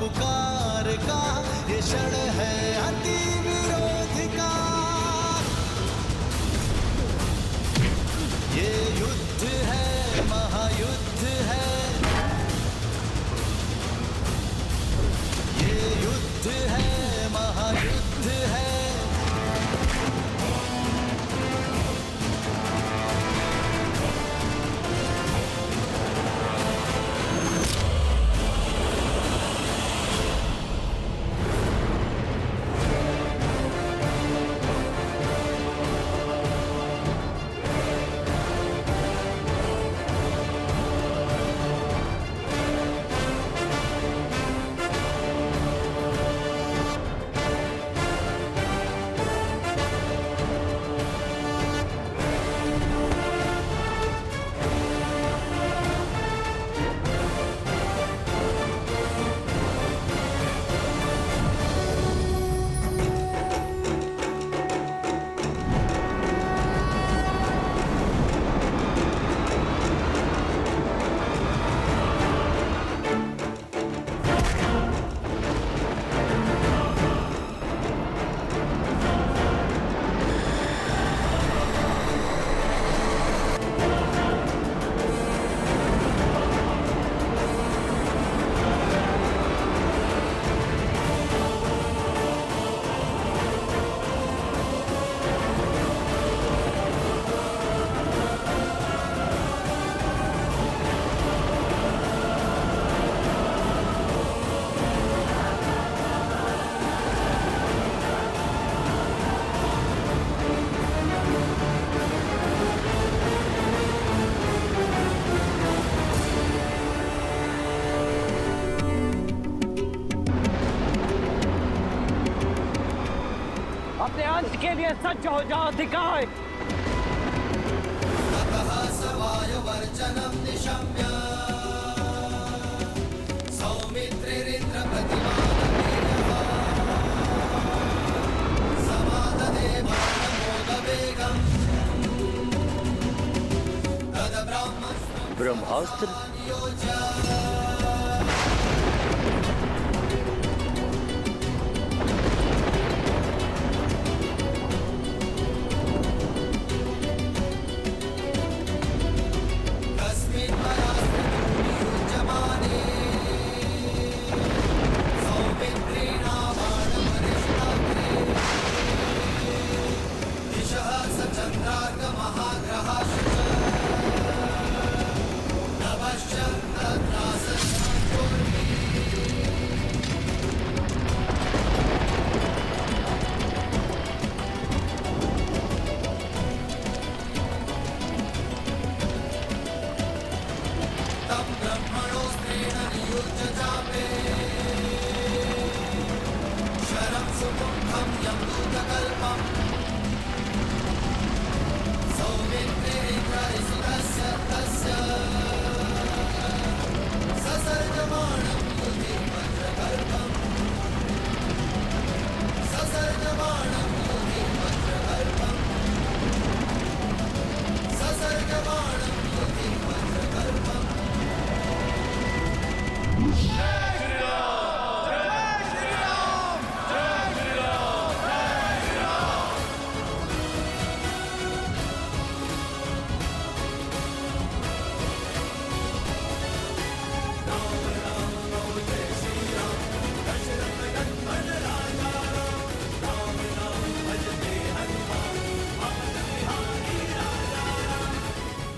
पुकार का ये क्षण है अति विरोध का। ये युद्ध है, महायुद्ध है, ये युद्ध है, महायुद्ध है। अपने अंत के लिए सज्ज हो जाओ दिखाए। ततः सवायुवर्चनं निशम्य सौमित्रिरिन्द्र प्रतिमानमेयः समाददे बाणमोदवेगम् तद ब्रह्मास्त्र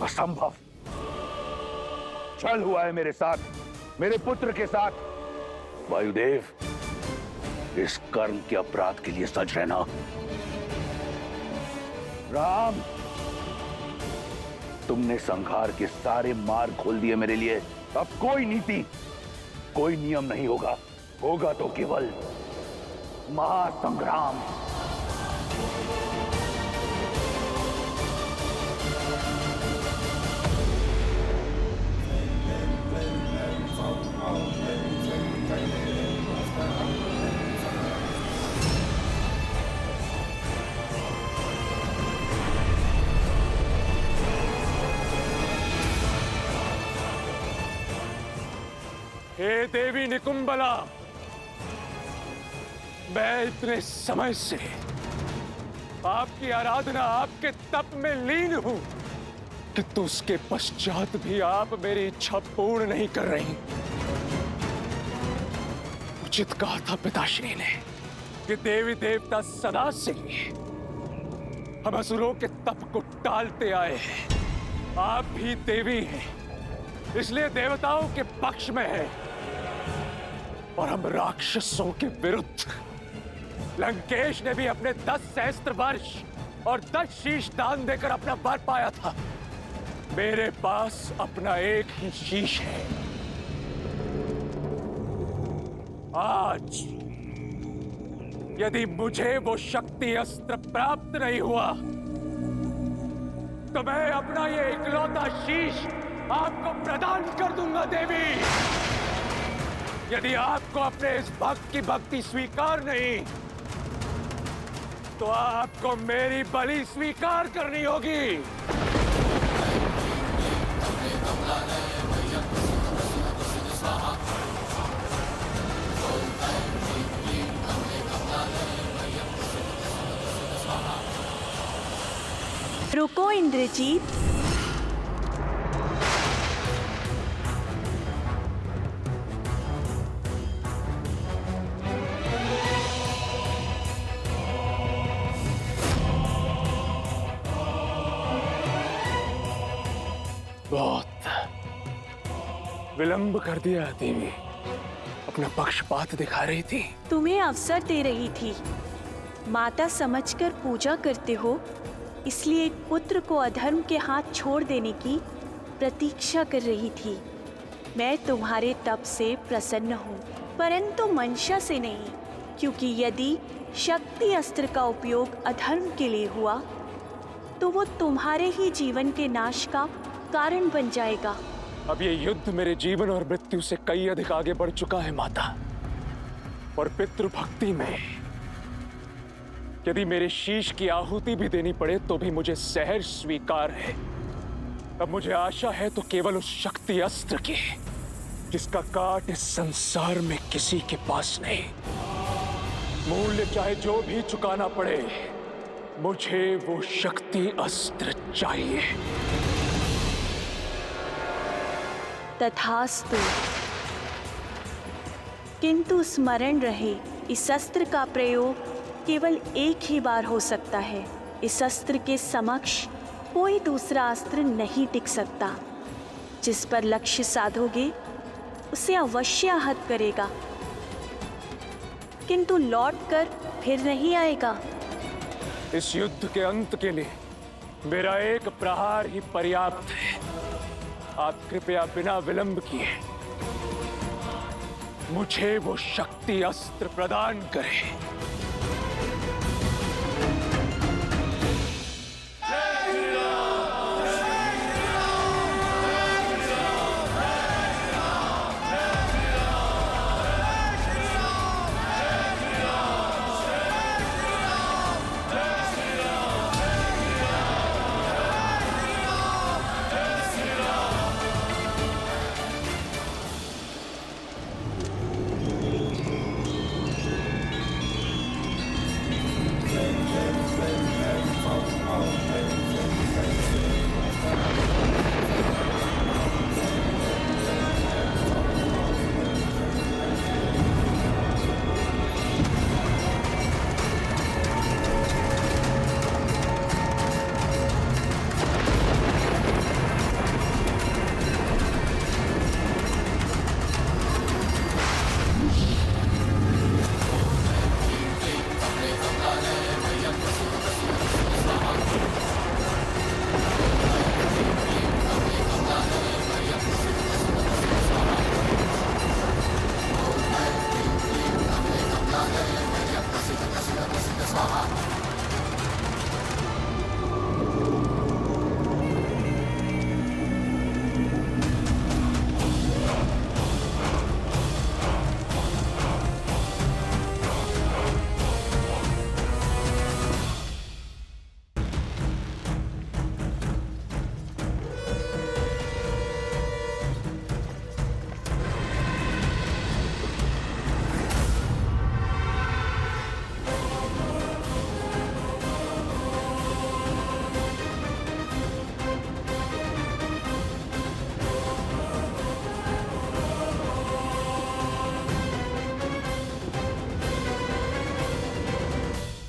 असंभव। छल हुआ है मेरे साथ, मेरे पुत्र के साथ। वायुदेव, इस कर्म के अपराध के लिए सज रहना। राम, तुमने संहार के सारे मार्ग खोल दिए मेरे लिए। अब कोई नीति, कोई नियम नहीं होगा, होगा तो केवल महासंग्राम। हे देवी निकुंबला, मैं इतने समय से आपकी आराधना, आपके तप में लीन हूं, किंतु उसके पश्चात भी आप मेरी इच्छा पूर्ण नहीं कर रही। उचित कहा था पिताश्री ने कि देवी देवता सदा से हम असुरों के तप को टालते आए हैं। आप भी देवी हैं, इसलिए देवताओं के पक्ष में हैं, और हम राक्षसों के विरुद्ध। लंकेश ने भी अपने 10 सहस्त्र वर्ष और 10 शीश दान देकर अपना वर पाया था। मेरे पास अपना एक ही शीश है। आज यदि मुझे वो शक्ति अस्त्र प्राप्त नहीं हुआ तो मैं अपना ये इकलौता शीश आपको प्रदान कर दूंगा देवी। यदि आपको अपने इस भक्त की भक्ति स्वीकार नहीं तो आपको मेरी बलि स्वीकार करनी होगी। रुको इंद्रजीत। बहुत विलंब कर दिया देवी, अपना पक्षपात दिखा रही थी। तुम्हें अवसर दे रही थी। माता समझकर पूजा करते हो, इसलिए एक पुत्र को अधर्म के हाथ छोड़ देने की प्रतीक्षा कर रही थी। मैं तुम्हारे तप से प्रसन्न हूँ, परंतु मंशा से नहीं, क्योंकि यदि शक्ति अस्त्र का उपयोग अधर्म के लिए हुआ तो वो तुम्हारे ही जीवन के नाश का कारण बन जाएगा। अब ये युद्ध मेरे जीवन और मृत्यु से कई अधिक आगे बढ़ चुका है माता, और पितृभक्ति में यदि मेरे शीश की आहुति भी देनी पड़े तो भी मुझे सहर्ष स्वीकार है। अब मुझे आशा है तो केवल उस शक्ति अस्त्र की, जिसका काट इस संसार में किसी के पास नहीं। मूल्य चाहे जो भी चुकाना पड़े, मुझे वो शक्ति अस्त्र चाहिए। तथास्तु। किंतु स्मरण रहे, इस अस्त्र का प्रयोग केवल एक ही बार हो सकता है। इस अस्त्र के समक्ष कोई दूसरा अस्त्र नहीं टिक सकता। जिस पर लक्ष्य साधोगे उसे अवश्य आहत करेगा, किंतु लौटकर फिर नहीं आएगा। इस युद्ध के अंत के लिए मेरा एक प्रहार ही पर्याप्त है। आप कृपया बिना विलंब किए मुझे वो शक्ति अस्त्र प्रदान करें।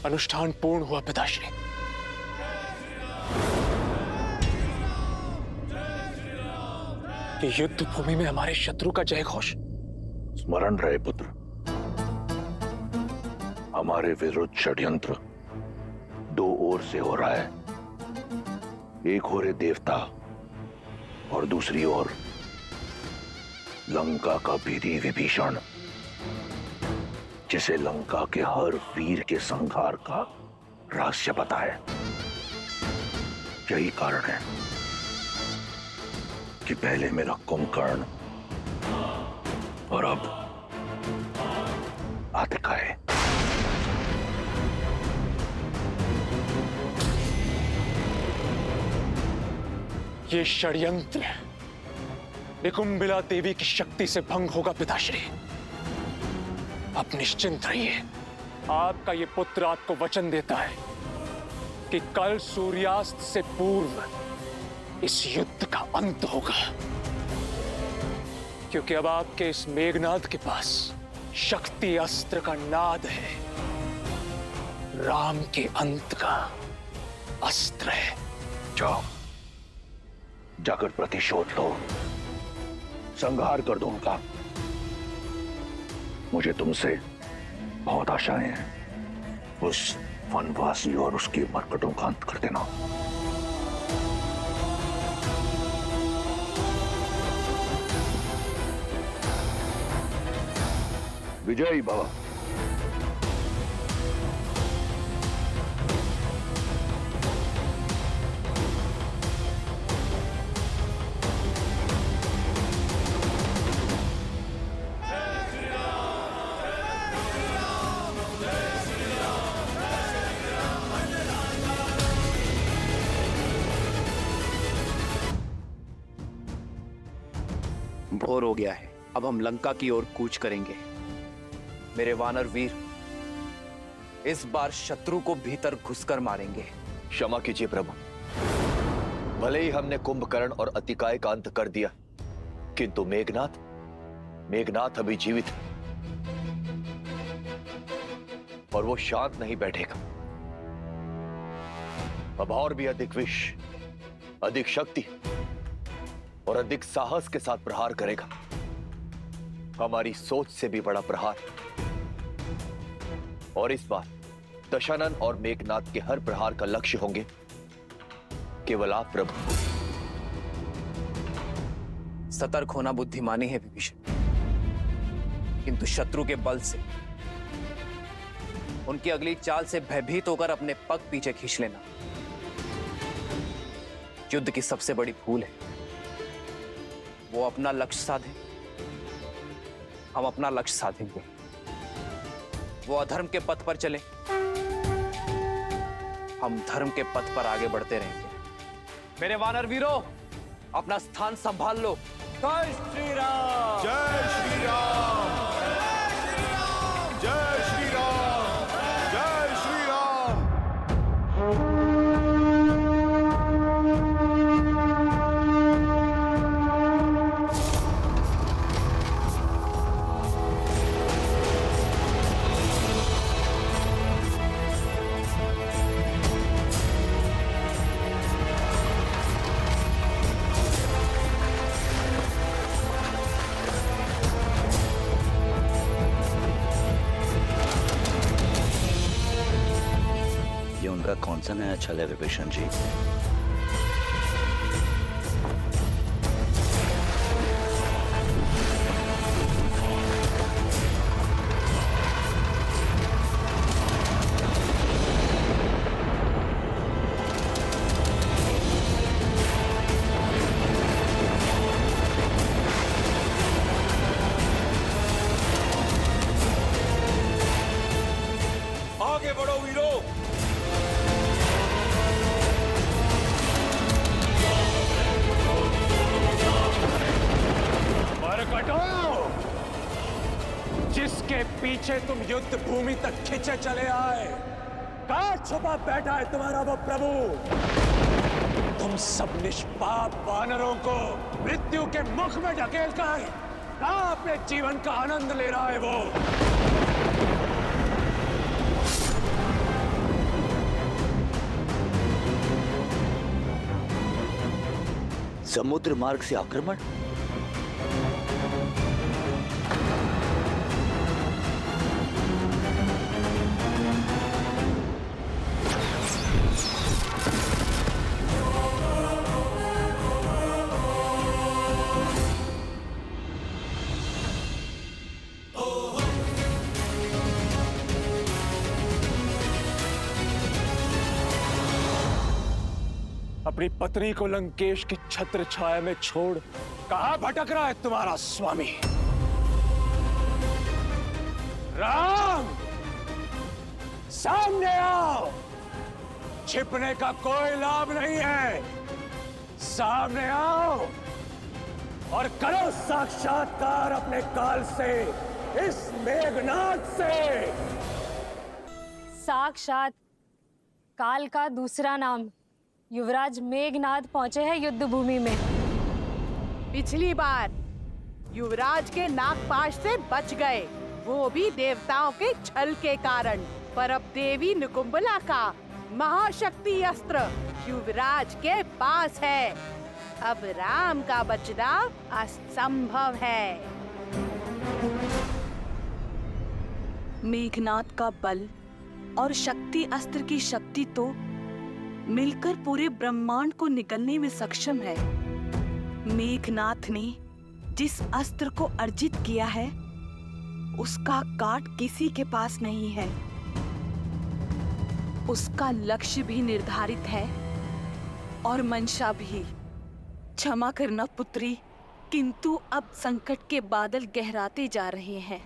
अनुष्ठान पूर्ण हुआ पिताश्री। ये युद्ध भूमि में हमारे शत्रु का जय घोष। स्मरण रहे पुत्र, हमारे विरुद्ध षड्यंत्र दो ओर से हो रहा है। एक ओर देवता और दूसरी ओर लंका का विधि विभीषण, जिसे लंका के हर वीर के संहार का रहस्य पता है। यही कारण है कि पहले मेरा कुंभकर्ण और अब आतिका है। ये षड्यंत्र निकुंबिला देवी की शक्ति से भंग होगा पिताश्री। आप निश्चिंत रहिए। आपका ये पुत्र आपको वचन देता है कि कल सूर्यास्त से पूर्व इस युद्ध का अंत होगा, क्योंकि अब आपके इस मेघनाद के पास शक्ति अस्त्र का नाद है, राम के अंत का अस्त्र है। जाओ, जाकर प्रतिशोध लो, संहार कर दो उनका। मुझे तुमसे बहुत आशाएं हैं। उस वनवासी और उसके मरकटों का अंत कर देना। विजयी भव। भोर हो गया है, अब हम लंका की ओर कूच करेंगे। मेरे वानर वीर, इस बार शत्रु को भीतर घुसकर मारेंगे। क्षमा कीजिए प्रभु, भले ही हमने कुंभकर्ण और अतिकाय का अंत कर दिया, किंतु मेघनाथ अभी जीवित है और वो शांत नहीं बैठेगा। अब और भी अधिक विष, अधिक शक्ति और अधिक साहस के साथ प्रहार करेगा। हमारी सोच से भी बड़ा प्रहार। और इस बार दशानन और मेघनाथ के हर प्रहार का लक्ष्य होंगे केवल आप प्रभु। सतर्क होना बुद्धिमानी है विभीषण, किंतु शत्रु के बल से, उनकी अगली चाल से भयभीत होकर अपने पग पीछे खींच लेना युद्ध की सबसे बड़ी भूल है। वो अपना लक्ष्य साधे, हम अपना लक्ष्य साधेंगे। वो अधर्म के पथ पर चले, हम धर्म के पथ पर आगे बढ़ते रहेंगे। मेरे वानर वीरों, अपना स्थान संभाल लो। जय श्री राम। जय श्री राम। जय श्री राम। जय श्री राम। ये उनका कौन सा नया छल है विभीषण जी? आगे बढ़ो वीरों। जिसके पीछे तुम युद्ध भूमि तक खिंचे चले आए, कहाँ छुपा बैठा है तुम्हारा वो प्रभु? तुम सब निष्पाप वानरों को मृत्यु के मुख में ढकेलकर कहाँ अपने जीवन का आनंद ले रहा है वो? समुद्र मार्ग से आक्रमण? अपनी पत्नी को लंकेश की छत्र छाया में छोड़ कहां भटक रहा है तुम्हारा स्वामी? राम, सामने आओ। छिपने का कोई लाभ नहीं है। सामने आओ और करो साक्षात्कार अपने काल से, इस मेघनाद से। साक्षात काल का दूसरा नाम युवराज मेघनाद पहुंचे हैं युद्ध भूमि में। पिछली बार युवराज के नागपाश से बच गए, वो भी देवताओं के छल के कारण। पर अब देवी निकुंबला का महाशक्ति अस्त्र युवराज के पास है। अब राम का बचना असंभव है। मेघनाद का बल और शक्ति अस्त्र की शक्ति तो मिलकर पूरे ब्रह्मांड को निगलने में सक्षम है। मेघनाथ ने जिस अस्त्र को अर्जित किया है उसका काट किसी के पास नहीं है। उसका लक्ष्य भी निर्धारित है और मंशा भी। क्षमा करना पुत्री, किंतु अब संकट के बादल गहराते जा रहे हैं।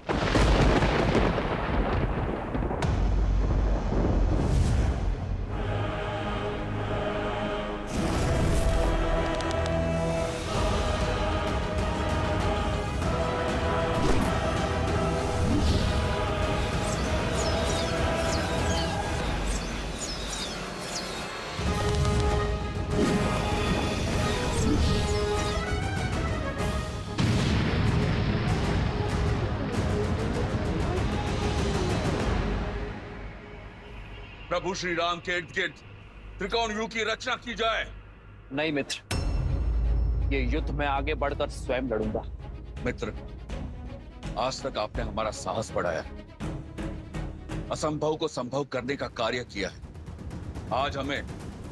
प्रभु श्री राम के इर्द गिर्द त्रिकोण युग की रचना की जाए। नहीं मित्र, ये युद्ध में आगे बढ़कर स्वयं लड़ूंगा। मित्र, आज तक आपने हमारा साहस बढ़ाया, असंभव को संभव करने का कार्य किया है। आज हमें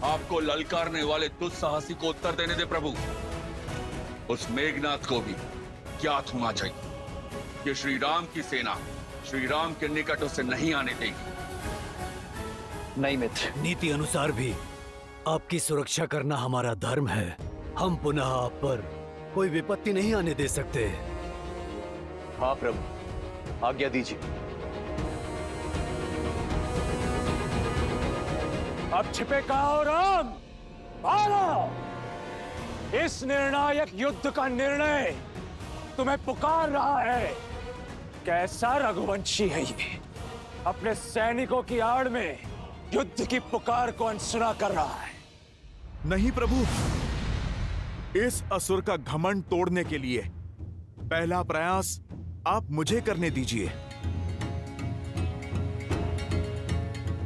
आपको ललकारने वाले दुस्साहसी को उत्तर देने दे प्रभु। उस मेघनाथ को भी ज्ञात होना चाहिए कि श्री राम की सेना श्री राम के निकट उसे नहीं आने देगी। नहीं मित्र, नीति अनुसार भी आपकी सुरक्षा करना हमारा धर्म है। हम पुनः आप पर कोई विपत्ति नहीं आने दे सकते। हाँ प्रभु, आज्ञा दीजिए। अब छिपे कहाँ हो राम? बोलो! इस निर्णायक युद्ध का निर्णय तुम्हें पुकार रहा है। कैसा रघुवंशी है ये? अपने सैनिकों की आड़ में युद्ध की पुकार को अनसुना कर रहा है। नहीं प्रभु, इस असुर का घमंड तोड़ने के लिए पहला प्रयास आप मुझे करने दीजिए।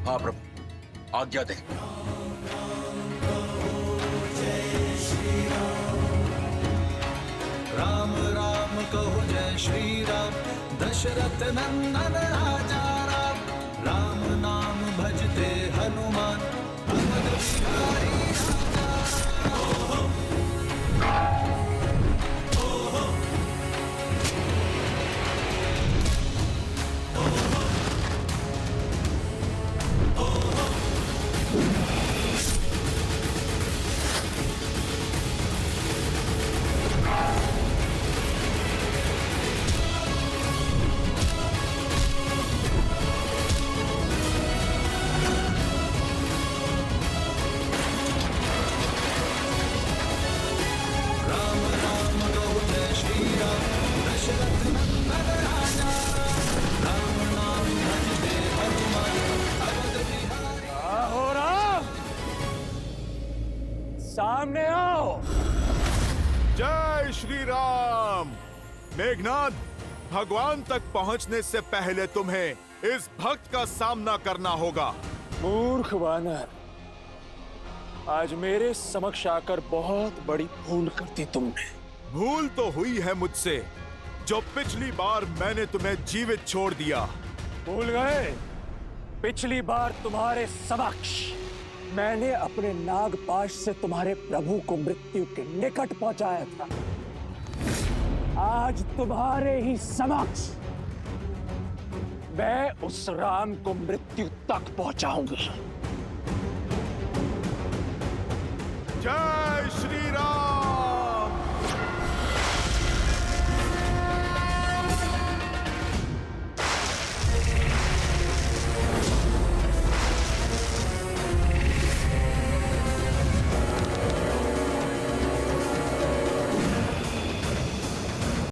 हाँ प्रभु, आज्ञा दें। राम राम कहो जय श्री राम, दशरथ नंदन राजा राम। राम नाम भजते हनुमान, अवध बिहारी सामने आओ। जय श्री राम। मेघनाद, भगवान तक पहुंचने से पहले तुम्हें इस भक्त का सामना करना होगा। मूर्ख वानर, आज मेरे समक्ष आकर बहुत बड़ी भूल कर दी तुमने। भूल तो हुई है मुझसे, जो पिछली बार मैंने तुम्हें जीवित छोड़ दिया। भूल गए? पिछली बार तुम्हारे समक्ष मैंने अपने नागपाश से तुम्हारे प्रभु को मृत्यु के निकट पहुंचाया था। आज तुम्हारे ही समक्ष मैं उस राम को मृत्यु तक पहुंचाऊंगा। जय श्री राम।